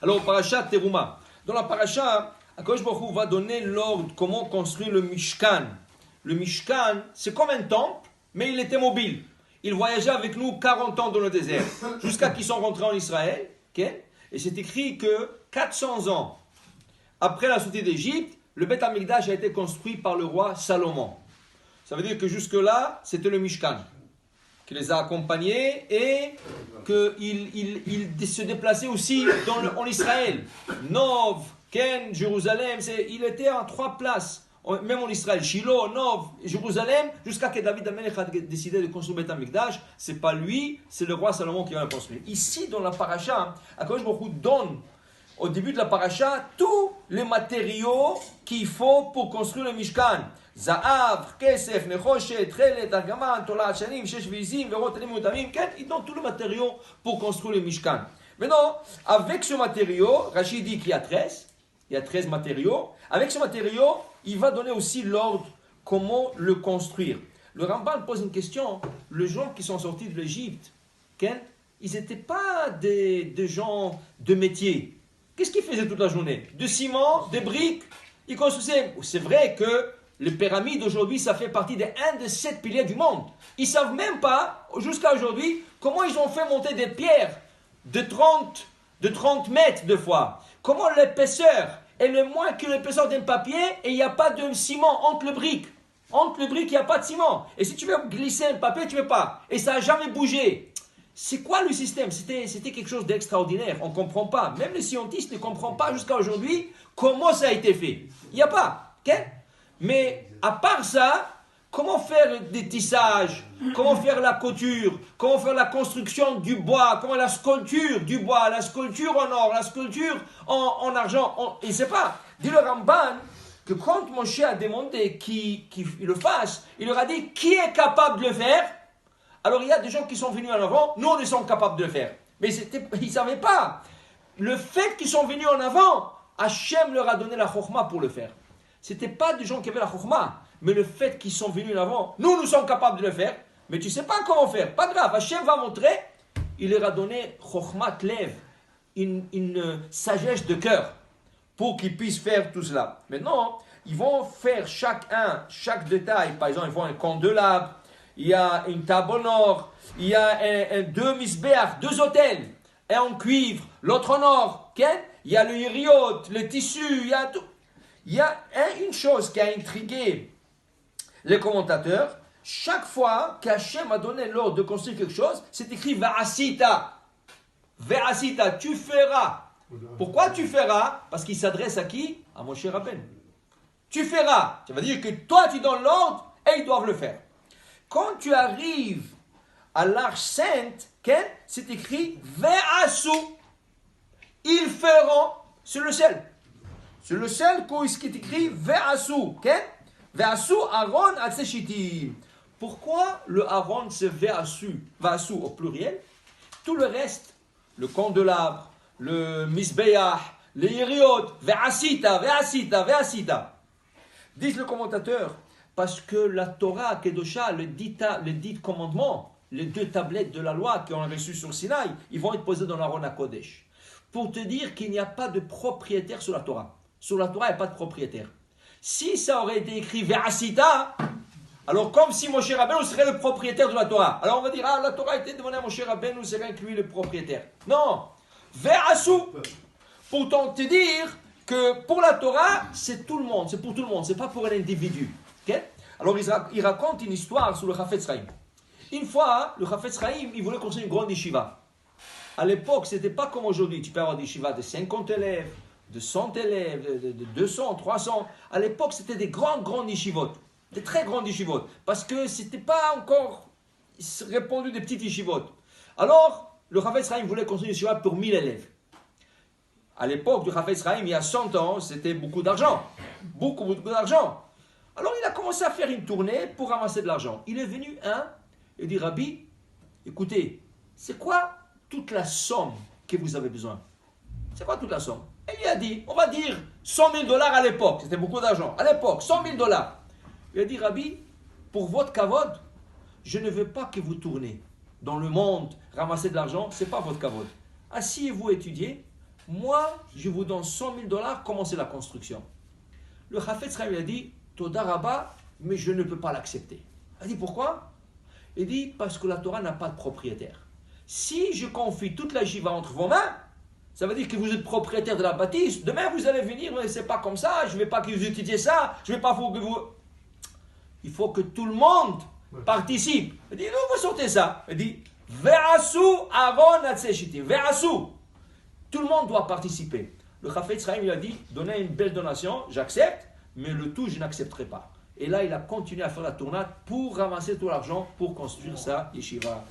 Alors, parasha Teruma. Dans la parasha, Akadosh Baruch Hu va donner l'ordre comment construire le Mishkan. Le Mishkan, c'est comme un temple, mais il était mobile. Il voyageait avec nous 40 ans dans le désert, jusqu'à qu'ils sont rentrés en Israël. Okay? Et c'est écrit que 400 ans après la sortie d'Égypte, le Beth Amikdash a été construit par le roi Salomon. Ça veut dire que jusque-là, c'était le Mishkan qui les a accompagnés et qu'il se déplaçait aussi en Israël. Nov, Ken, Jérusalem, il était en 3 places. Même en Israël, Shiloh, Nov, Jérusalem, jusqu'à que David Amelech a décidé de construire Beth Amikdash. C'est pas lui, c'est le roi Salomon qui va le construire. Ici, dans la paracha, Akadosh Baruch Hu donne au début de la paracha tous les matériaux qu'il faut pour construire le Mishkan. Za'av, Kesef, Nechoshet, Trelet, Argaman, Tola, Shanim, Shesh Vizim, Verot, Elim, Utamim, il donne tous les matériaux pour construire le Mishkan. Maintenant, avec ce matériau, Rachid dit qu'il y a 13, il y a 13 matériaux. Avec ce matériau, il va donner aussi l'ordre comment le construire. Le Ramban pose une question. Les gens qui sont sortis de l'Égypte, ils n'étaient pas des gens de métier. Qu'est-ce qu'ils faisaient toute la journée? De ciment, de briques. Ils construisaient. C'est vrai que les pyramides aujourd'hui, ça fait partie d'un des 7 piliers du monde. Ils ne savent même pas, jusqu'à aujourd'hui, comment ils ont fait monter des pierres de 30 mètres de fois. Comment l'épaisseur est le moins que l'épaisseur d'un papier et il n'y a pas de ciment entre le brique. Entre le brique, il n'y a pas de ciment. Et si tu veux glisser un papier, tu ne peux pas. Et ça n'a jamais bougé. C'est quoi le système? C'était quelque chose d'extraordinaire. On ne comprend pas. Même les scientifiques ne comprennent pas jusqu'à aujourd'hui comment ça a été fait. Il n'y a pas. Okay? Mais à part ça, comment faire des tissages? Comment faire la couture? Comment faire la construction du bois? Comment la sculpture du bois? La sculpture en or? La sculpture en argent? Il ne sait pas. Dit le Ramban que quand Moshe a demandé qu'il le fasse, il leur a dit qui est capable de le faire? Alors il y a des gens qui sont venus en avant, nous on sommes capables de le faire. Mais ils ne savaient pas. Le fait qu'ils sont venus en avant, Hachem leur a donné la chokhma pour le faire. Ce n'étaient pas des gens qui avaient la chokhma, mais le fait qu'ils sont venus en avant, nous sommes capables de le faire, mais tu ne sais pas comment faire. Pas grave, Hachem va montrer, il leur a donné chokhma lev, une sagesse de cœur, pour qu'ils puissent faire tout cela. Maintenant, ils vont faire chaque détail. Par exemple, ils font un candelabre, il y a une table en or, il y a deux misbéach, 2 autels, un en cuivre, l'autre en or. Okay? Il y a le yériot, le tissu, il y a tout. Il y a une chose qui a intrigué les commentateurs. Chaque fois qu'Hachem a donné l'ordre de construire quelque chose, c'est écrit Va'asita. Va'asita, tu feras. Pourquoi tu feras? Parce qu'il s'adresse à qui? À Moshe Rabbeinu. Tu feras. Ça veut dire que toi tu donnes l'ordre et ils doivent le faire. Quand tu arrives à l'Arche Sainte, c'est écrit Ve'asu. Ils feront. C'est le seul. C'est le seul qui est écrit Ve'asu. Ve'asu Aaron Atseshitim. Pourquoi le Aaron c'est Ve'asu au pluriel? Tout le reste, le candelabre, le misbeach, les yériot, Ve'asita. Disent le commentateur, parce que la Torah, Kedosha, le dit commandement, les 2 tablettes de la loi qu'on a reçues sur Sinaï, ils vont être posés dans l'Aaron à Kodesh. Pour te dire qu'il n'y a pas de propriétaire sur la Torah. Sur la Torah, il n'y a pas de propriétaire. Si ça aurait été écrit Ve'asita, alors comme si Moshe Rabbeinu serait le propriétaire de la Torah. Alors on va dire, la Torah a été demandée à Moshe Rabbeinu, c'est rien que lui le propriétaire. Non, Ve'asu. Pourtant te dire que pour la Torah, c'est tout le monde, c'est pour tout le monde, c'est pas pour un individu. Okay? Alors il raconte une histoire sur le Chafetz Chaim. Une fois, le Chafetz Chaim, il voulait construire une grande yeshiva. À l'époque, c'était pas comme aujourd'hui. Tu peux avoir des yeshivas de 50 élèves, de 100 élèves, de 200, 300. À l'époque, c'était des grandes yeshivot. Des très grandes yeshivot. Parce que c'était pas encore répandu des petites yeshivot. Alors, le Chafetz Chaim voulait construire une yeshiva pour 1000 élèves. À l'époque du Chafetz Chaim, il y a 100 ans, c'était beaucoup d'argent. Beaucoup d'argent. Alors, il a commencé à faire une tournée pour ramasser de l'argent. Il est venu et dit, Rabbi, écoutez, c'est quoi toute la somme que vous avez besoin? C'est quoi toute la somme? Et il a dit, on va dire $100 000 à l'époque. C'était beaucoup d'argent. À l'époque, $100 000. Il a dit, Rabbi, pour votre kavod, je ne veux pas que vous tournez dans le monde, ramasser de l'argent, ce n'est pas votre kavod. Asseyez-vous, étudiez, moi, je vous donne $100,000, commencez la construction. Le Chafetz Chaim lui a dit, Toda Rabba, mais je ne peux pas l'accepter. Il a dit, pourquoi? Il dit, parce que la Torah n'a pas de propriétaire. Si je confie toute la Jiva entre vos mains, ça veut dire que vous êtes propriétaire de la bâtisse. Demain, vous allez venir, mais c'est pas comme ça, je ne vais pas que vous utilisez ça, je ne vais pas que vous... Il faut que tout le monde participe. Il dit, non, vous sortez ça. Il dit, Ve'asu avon atzeshiti. Ve'asu. Tout le monde doit participer. Le Chafetz Chaim lui a dit, donnez une belle donation, j'accepte, mais le tout, je n'accepterai pas. Et là, il a continué à faire la tournade pour ramasser tout l'argent pour construire sa yeshiva.